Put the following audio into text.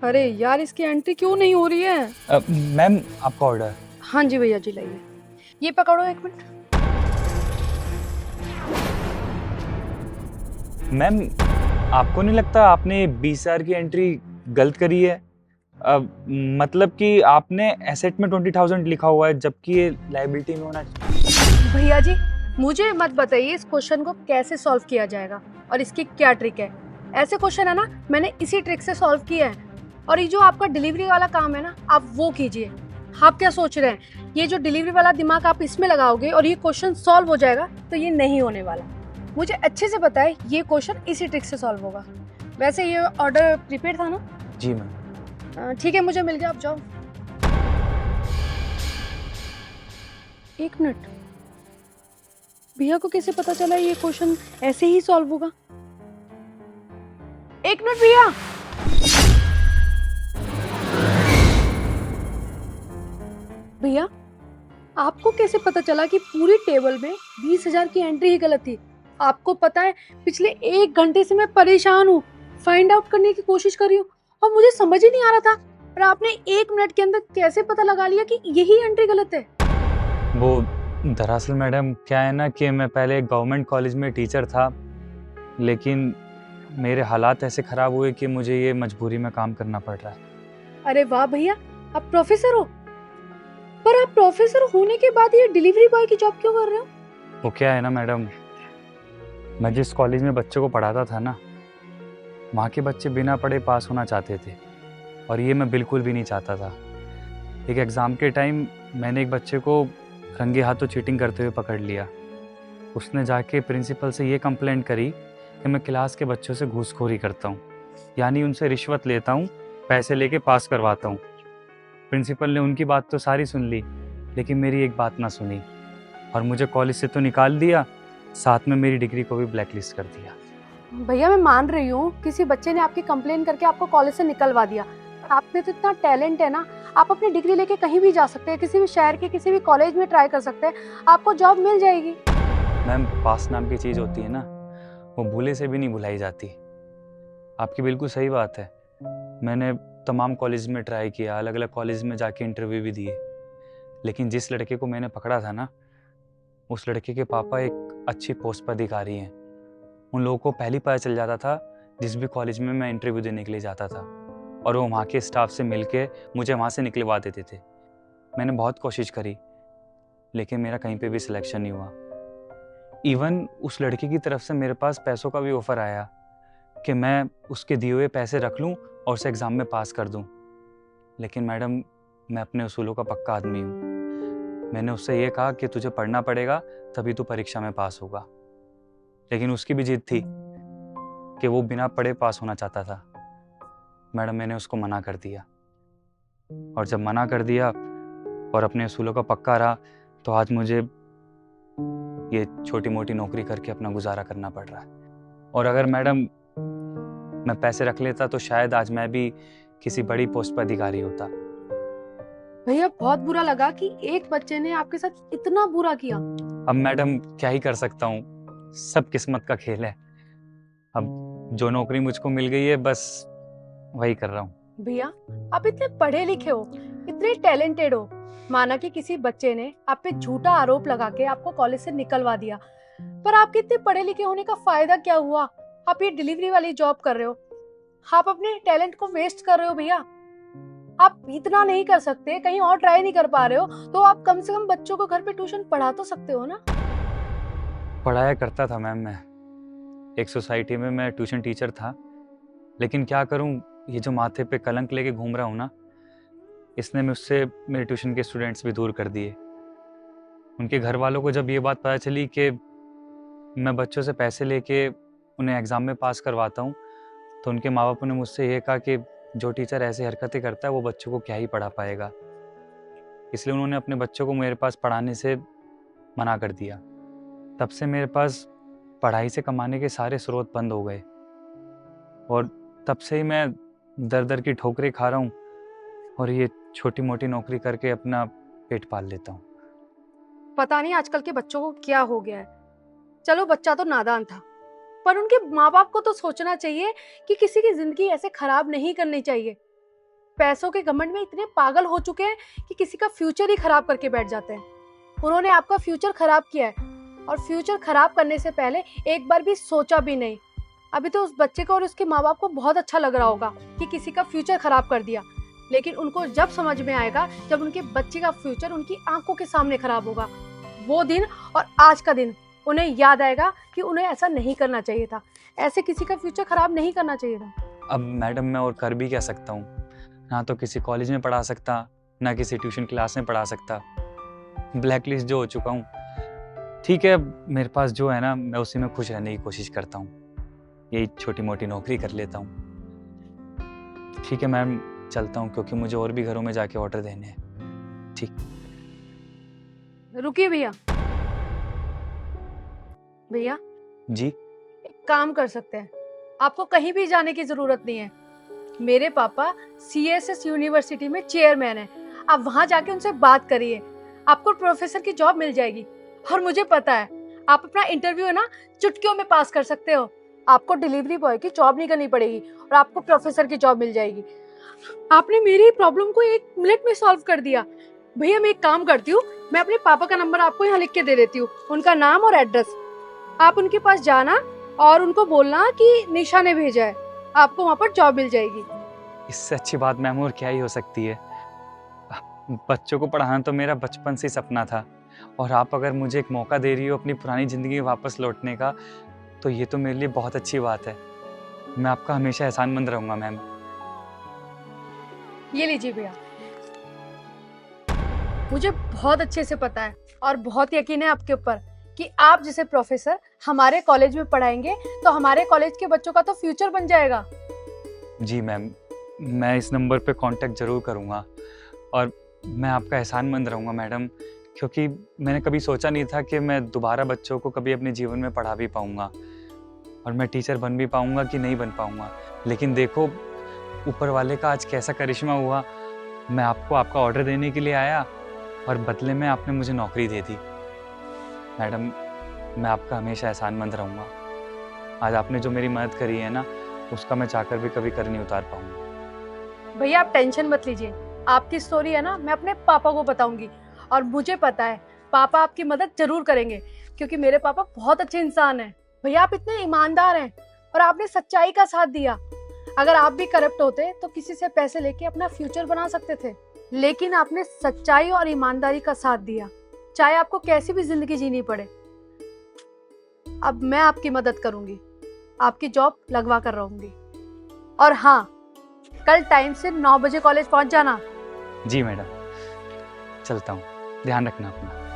अरे यार, इसकी एंट्री क्यों नहीं हो रही है? मैम आपका ऑर्डर। हाँ जी भैया जी, लाइए। ये पकड़ो, एक मिनट। मैम आपको नहीं लगता आपने 20,000 की एंट्री गलत करी है? अ, मतलब कि आपने एसेट में 20,000 लिखा हुआ है जबकि ये लायबिलिटी में होना चाहिए। भैया जी, मुझे मत बताइए इस क्वेश्चन को कैसे सॉल्व किया जाएगा और इसकी क्या ट्रिक है। ऐसे क्वेश्चन है ना, मैंने इसी ट्रिक से सॉल्व किया है। और ये जो आपका डिलीवरी वाला काम है ना, आप वो कीजिए। आप क्या सोच रहे हैं, ये जो डिलीवरी वाला दिमाग आप इसमें लगाओगे और ये क्वेश्चन सॉल्व हो जाएगा, तो ये नहीं होने वाला। मुझे अच्छे से पता है ये क्वेश्चन इसी ट्रिक से सॉल्व होगा। वैसे ये ऑर्डर प्रीपेड था ना? जी मैम। ठीक है, मुझे मिल गया, आप जाओ। एक मिनट, भैया को कैसे पता चला ये क्वेश्चन ऐसे ही सॉल्व होगा? एक मिनट भैया। भैया, आपको कैसे पता चला कि पूरी टेबल में 20,000 की एंट्री ही गलत थी? आपको पता है, पिछले 1 घंटे से मैं परेशान हूँ, फाइंड आउट करने की कोशिश कर रही हूँ और मुझे समझ ही नहीं आ रहा था। पर आपने 1 मिनट के अंदर कैसे पता लगा लिया कि यही एंट्री गलत है? वो दरअसल मैडम क्या है ना कि मैं पहले गवर्नमेंट कॉलेज में टीचर था, लेकिन मेरे हालात ऐसे ख़राब हुए कि मुझे ये मजबूरी में काम करना पड़ रहा है। अरे वाह भैया, आप प्रोफेसर हो। पर आप प्रोफेसर होने के बाद ये डिलीवरी बॉय की जॉब क्यों कर रहे हो? वो क्या है ना मैडम, मैं जिस कॉलेज में बच्चों को पढ़ाता था ना, वहाँ के बच्चे बिना पढ़े पास होना चाहते थे और ये मैं बिल्कुल भी नहीं चाहता था। एक एग्ज़ाम के टाइम मैंने एक बच्चे को रंगे हाथों चीटिंग करते हुए पकड़ लिया। उसने जाके प्रिंसिपल से ये कंप्लेंट करी कि मैं क्लास के बच्चों से घूसखोरी करता हूँ, यानी उनसे रिश्वत लेता हूँ, पैसे लेके पास करवाता हूँ। प्रिंसिपल ने उनकी बात तो सारी सुन ली, लेकिन मेरी एक बात ना सुनी और मुझे कॉलेज से तो निकाल दिया, साथ में मेरी डिग्री को भी ब्लैकलिस्ट कर दिया। भैया, मैं मान रही हूँ किसी बच्चे ने आपकी कंप्लेन करके आपको कॉलेज से निकलवा दिया। आप में तो इतना टैलेंट है ना, आप अपनी डिग्री लेके कहीं भी जा सकते हैं, किसी भी शहर के किसी भी कॉलेज में ट्राई कर सकते हैं, आपको जॉब मिल जाएगी। मैम पास नाम की चीज़ होती है ना, वो भूले से भी नहीं भुलाई जाती। आपकी बिल्कुल सही बात है। मैंने तमाम कॉलेज में ट्राई किया, अलग अलग कॉलेज में जाके इंटरव्यू भी दिए, लेकिन जिस लड़के को मैंने पकड़ा था ना, उस लड़के के पापा एक अच्छी पोस्ट पर अधिकारी हैं। उन लोगों को पहले ही पता चल जाता था जिस भी कॉलेज में मैं इंटरव्यू देने के लिए जाता था, और वो वहाँ के स्टाफ से मिल के मुझे वहाँ से निकलवा देते थे। मैंने बहुत कोशिश करी, लेकिन मेरा कहीं पे भी सिलेक्शन नहीं हुआ। इवन उस लड़की की तरफ से मेरे पास पैसों का भी ऑफ़र आया कि मैं उसके दिए हुए पैसे रख लूँ और उसे एग्ज़ाम में पास कर दूँ। लेकिन मैडम, मैं अपने उसूलों का पक्का आदमी हूँ। मैंने उससे ये कहा कि तुझे पढ़ना पड़ेगा, तभी तू परीक्षा में पास होगा। लेकिन उसकी भी जिद थी कि वो बिना पढ़े पास होना चाहता था। मैडम मैंने उसको मना कर दिया, और जब मना कर दिया और अपने उसूलों का पक्का रहा, तो आज मुझे ये छोटी मोटी नौकरी करके अपना गुजारा करना पड़ रहा है। और अगर मैडम मैं पैसे रख लेता तो शायद आज मैं भी किसी बड़ी पोस्ट पर अधिकारी होता। भैया, बहुत बुरा लगा कि एक बच्चे ने आपके साथ इतना बुरा किया। अब मैडम क्या ही कर सकता हूँ, सब किस्मत का खेल है। अब जो नौकरी मुझको मिल गई है, बस वही कर रहा हूँ। भैया, आप इतने पढ़े लिखे हो, इतने टैलेंटेड हो, माना कि किसी बच्चे ने आप पे झूठा आरोप लगा के आपको कॉलेज से निकलवा दिया, पर आपके इतने पढ़े लिखे होने का फायदा क्या हुआ? आप ये डिलीवरी वाली जॉब कर रहे हो, आप अपने टैलेंट को वेस्ट कर रहे हो। भैया, आप इतना नहीं कर सकते, कहीं और ट्राई नहीं कर पा रहे हो, तो आप कम से कम बच्चों को घर पे ट्यूशन पढ़ा तो सकते हो ना? पढ़ाया करता था मैम, मैं एक सोसाइटी में मैं ट्यूशन टीचर था, लेकिन क्या करूँ, ये जो माथे पे कलंक लेके घूम रहा हूँ ना, इसने मुझसे मेरे ट्यूशन के स्टूडेंट्स भी दूर कर दिए। उनके घर वालों को जब ये बात पता चली कि मैं बच्चों से पैसे लेके उन्हें एग्ज़ाम में पास करवाता हूँ, तो उनके माँ बापों ने मुझसे ये कहा कि जो टीचर ऐसी हरकतें करता है वो बच्चों को क्या ही पढ़ा पाएगा। इसलिए उन्होंने अपने बच्चों को मेरे पास पढ़ाने से मना कर दिया। तब से मेरे पास पढ़ाई से कमाने के सारे स्रोत बंद हो गए, और तब से ही मैं दर दर की ठोकरें खा रहा हूँ और ये छोटी मोटी नौकरी करके अपना पेट पाल लेता हूँ। पता नहीं आजकल के बच्चों को क्या हो गया है। चलो, बच्चा तो नादान था, पर उनके माँ बाप को तो सोचना चाहिए कि किसी की जिंदगी ऐसे खराब नहीं करनी चाहिए। पैसों के घमंड में इतने पागल हो चुके हैं कि किसी का फ्यूचर ही खराब करके बैठ जाते हैं। उन्होंने आपका फ्यूचर खराब किया है, और फ्यूचर खराब करने से पहले एक बार भी सोचा भी नहीं। अभी तो उस बच्चे को और उसके माँ बाप को बहुत अच्छा लग रहा होगा कि किसी का फ्यूचर खराब कर दिया, लेकिन उनको जब समझ में आएगा जब उनके बच्चे का फ्यूचर उनकी आंखों के सामने खराब होगा, वो दिन और आज का दिन उन्हें याद आएगा कि उन्हें ऐसा नहीं करना चाहिए था, ऐसे किसी का फ्यूचर खराब नहीं करना चाहिए था। अब मैडम मैं और कर भी क्या सकता हूँ? ना तो किसी कॉलेज में पढ़ा सकता, ना किसी ट्यूशन क्लास में पढ़ा सकता। ब्लैक लिस्ट जो हो चुका हूँ। ठीक है, मेरे पास जो है ना मैं उसी में खुश रहने की कोशिश करता हूँ। यही छोटी मोटी नौकरी कर लेता हूँ। ठीक है मैम, चलता हूँ क्योंकि मुझे और भी घरों में जाके ऑर्डर देने हैं। ठीक। रुकिए भैया। भैया जी। एक काम कर सकते हैं, आपको कहीं भी जाने की जरूरत नहीं है। मेरे पापा CSS यूनिवर्सिटी में चेयरमैन है, आप वहां जाके उनसे बात करिए, आपको प्रोफेसर की जॉब मिल जाएगी। और मुझे पता है आप अपना इंटरव्यू है ना चुटकियों में पास कर सकते हो। आपको डिलीवरी बॉय की जॉब नहीं करनी पड़ेगी और आपको प्रोफेसर की जॉब मिल जाएगी। आपने मेरी प्रॉब्लम को 1 मिनट में सॉल्व कर दिया। भैया मैं एक काम करती हूँ, मैं अपने पापा का नंबर आपको यहाँ लिख के दे देती हूँ, उनका नाम और एड्रेस। आप उनके पास जाना और उनको बोलना कि निशा ने भेजा है, आपको वहाँ पर जॉब मिल जाएगी। इससे अच्छी बात मैम और क्या ही हो सकती है। बच्चों को पढ़ाना तो मेरा बचपन से ही सपना था, और आप अगर मुझे एक मौका दे रही हो अपनी पुरानी ज़िंदगी में वापस लौटने का, तो ये तो मेरे लिए बहुत अच्छी बात है। मैं आपका हमेशा एहसानमंद रहूँगा मैम। ये लीजिए भैया। मुझे बहुत अच्छे से पता है और बहुत यकीन है आपके ऊपर कि आप जैसे प्रोफेसर हमारे कॉलेज में पढ़ाएंगे तो हमारे कॉलेज के बच्चों का तो फ्यूचर बन जाएगा। जी मैम, मैं इस नंबर पे कांटेक्ट ज़रूर करूँगा, और मैं आपका एहसानमंद रहूँगा मैडम, क्योंकि मैंने कभी सोचा नहीं था कि मैं दोबारा बच्चों को कभी अपने जीवन में पढ़ा भी पाऊँगा, और मैं टीचर बन भी पाऊँगा कि नहीं बन पाऊँगा। लेकिन देखो ऊपर वाले का आज कैसा करिश्मा हुआ। मैं आपको आपका ऑर्डर देने के लिए आया और बदले में आपने मुझे नौकरी दे दी। मैडम मैं आपका हमेशा एहसानमंद रहूँगा। आज आपने जो मेरी मदद करी है ना, उसका मैं चाहकर भी कभी कर नहीं उतार पाऊँगा। भैया आप टेंशन मत लीजिए, आपकी स्टोरी है ना मैं अपने पापा को बताऊंगी, और मुझे पता है पापा आपकी मदद जरूर करेंगे, क्योंकि मेरे पापा बहुत अच्छे इंसान हैं। भैया आप इतने ईमानदार हैं और आपने सच्चाई का साथ दिया। अगर आप भी करप्ट होते तो किसी से पैसे लेके अपना फ्यूचर बना सकते थे, लेकिन आपने सच्चाई और ईमानदारी का साथ दिया, चाहे आपको कैसी भी जिंदगी जीनी पड़े। अब मैं आपकी मदद करूंगी, आपकी जॉब लगवा कर रहूंगी। और हाँ, कल टाइम से 9 बजे कॉलेज पहुंच जाना। जी मैडम, चलता हूँ, ध्यान रखना अपना।